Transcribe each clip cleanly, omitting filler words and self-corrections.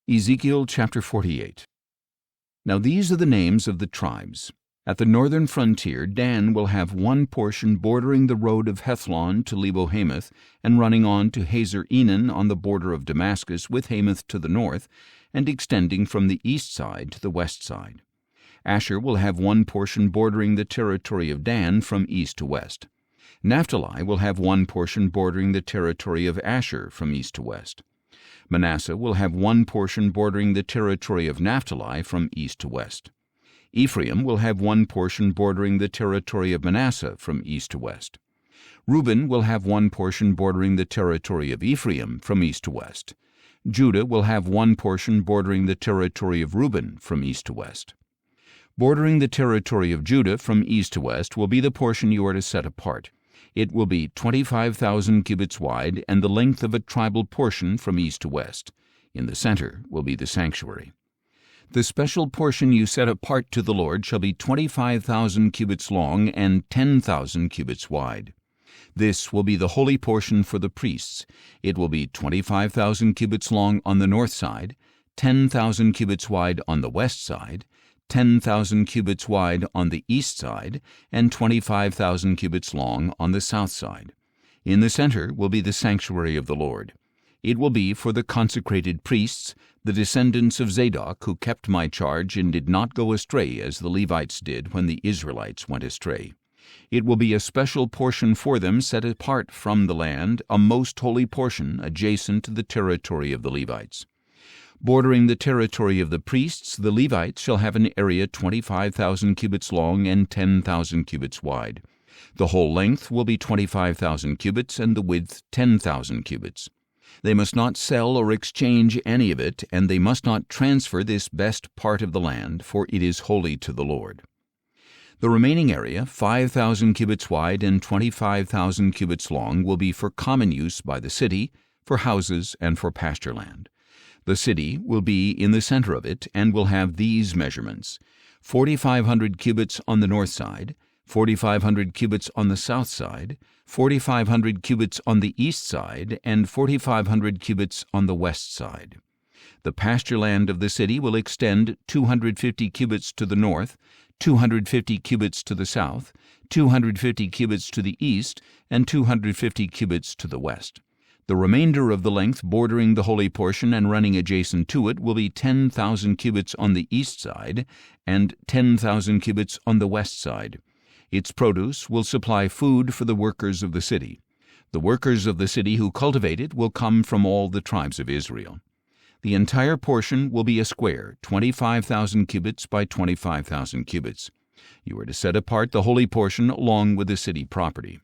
Ezekiel chapter 48. Now these are the names of the tribes. At the northern frontier Dan will have one portion bordering the road of Hethlon to Lebo-Hamath, and running on to Hazer-Enan on the border of Damascus, with Hamath to the north, and extending from the east side to the west side. Asher will have one portion bordering the territory of Dan from east to west. Naphtali will have one portion bordering the territory of Asher from east to west. Manasseh will have one portion bordering the territory of Naphtali from east to west. Ephraim will have one portion bordering the territory of Manasseh from east to west. Reuben will have one portion bordering the territory of Ephraim from east to west. Judah will have one portion bordering the territory of Reuben from east to west. Bordering the territory of Judah from east to west will be the portion you are to set apart. It will be 25,000 cubits wide, and the length of a tribal portion from east to west. In the center will be the sanctuary. The special portion you set apart to the Lord shall be 25,000 cubits long and 10,000 cubits wide. This will be the holy portion for the priests. It will be 25,000 cubits long on the north side, 10,000 cubits wide on the west side, 10,000 cubits wide on the east side, and 25,000 cubits long on the south side. In the center will be the sanctuary of the Lord. It will be for the consecrated priests, the descendants of Zadok, who kept my charge and did not go astray as the Levites did when the Israelites went astray. It will be a special portion for them set apart from the land, a most holy portion adjacent to the territory of the Levites. Bordering the territory of the priests, the Levites shall have an area 25,000 cubits long and 10,000 cubits wide. The whole length will be 25,000 cubits, and the width 10,000 cubits. They must not sell or exchange any of it, and they must not transfer this best part of the land, for it is holy to the Lord. The remaining area, 5,000 cubits wide and 25,000 cubits long, will be for common use by the city, for houses, and for pasture land. The city will be in the center of it, and will have these measurements: 4,500 cubits on the north side, 4,500 cubits on the south side, 4,500 cubits on the east side, and 4,500 cubits on the west side. The pasture land of the city will extend 250 cubits to the north, 250 cubits to the south, 250 cubits to the east, and 250 cubits to the west. The remainder of the length bordering the holy portion and running adjacent to it will be 10,000 cubits on the east side and 10,000 cubits on the west side. Its produce will supply food for the workers of the city. The workers of the city who cultivate it will come from all the tribes of Israel. The entire portion will be a square, 25,000 cubits by 25,000 cubits. You are to set apart the holy portion along with the city property.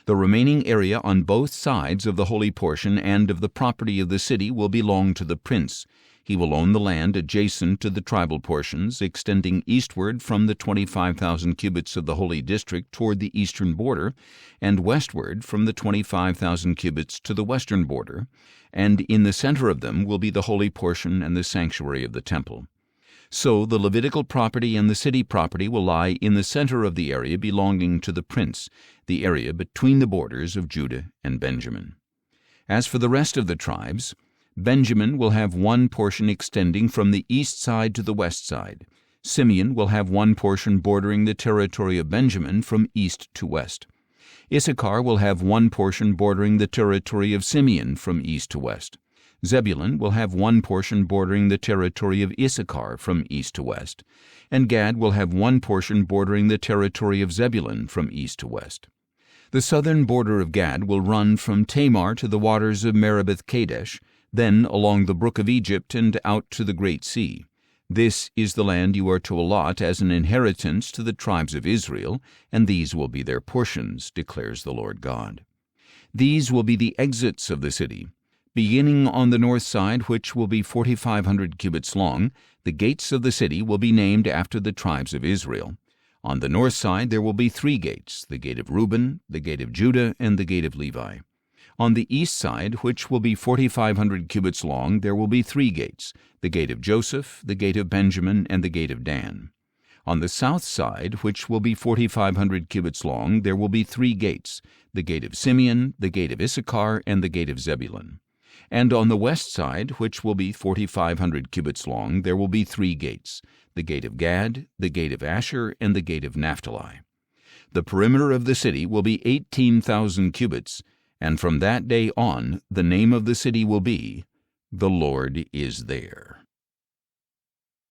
The remaining area on both sides of the holy portion and of the property of the city will belong to the prince. He will own the land adjacent to the tribal portions, extending eastward from the 25,000 cubits of the holy district toward the eastern border, and westward from the 25,000 cubits to the western border, and in the center of them will be the holy portion and the sanctuary of the temple. So the Levitical property and the city property will lie in the center of the area belonging to the prince, the area between the borders of Judah and Benjamin. As for the rest of the tribes, Benjamin will have one portion extending from the east side to the west side. Simeon will have one portion bordering the territory of Benjamin from east to west. Issachar will have one portion bordering the territory of Simeon from east to west. Zebulun will have one portion bordering the territory of Issachar from east to west, and Gad will have one portion bordering the territory of Zebulun from east to west. The southern border of Gad will run from Tamar to the waters of Meribeth Kadesh, then along the brook of Egypt and out to the great sea. This is the land you are to allot as an inheritance to the tribes of Israel, and these will be their portions, declares the Lord God. These will be the exits of the city. Beginning on the north side, which will be 4,500 cubits long, the gates of the city will be named after the tribes of Israel. On the north side there will be 3 gates, the gate of Reuben, the gate of Judah, and the gate of Levi. On the east side, which will be 4,500 cubits long, there will be 3 gates, the gate of Joseph, the gate of Benjamin, and the gate of Dan. On the south side, which will be 4,500 cubits long, there will be 3 gates, the gate of Simeon, the gate of Issachar, and the gate of Zebulun. And on the west side, which will be 4,500 cubits long, there will be 3 gates, the gate of Gad, the gate of Asher, and the gate of Naphtali. The perimeter of the city will be 18,000 cubits, and from that day on the name of the city will be, The Lord is There.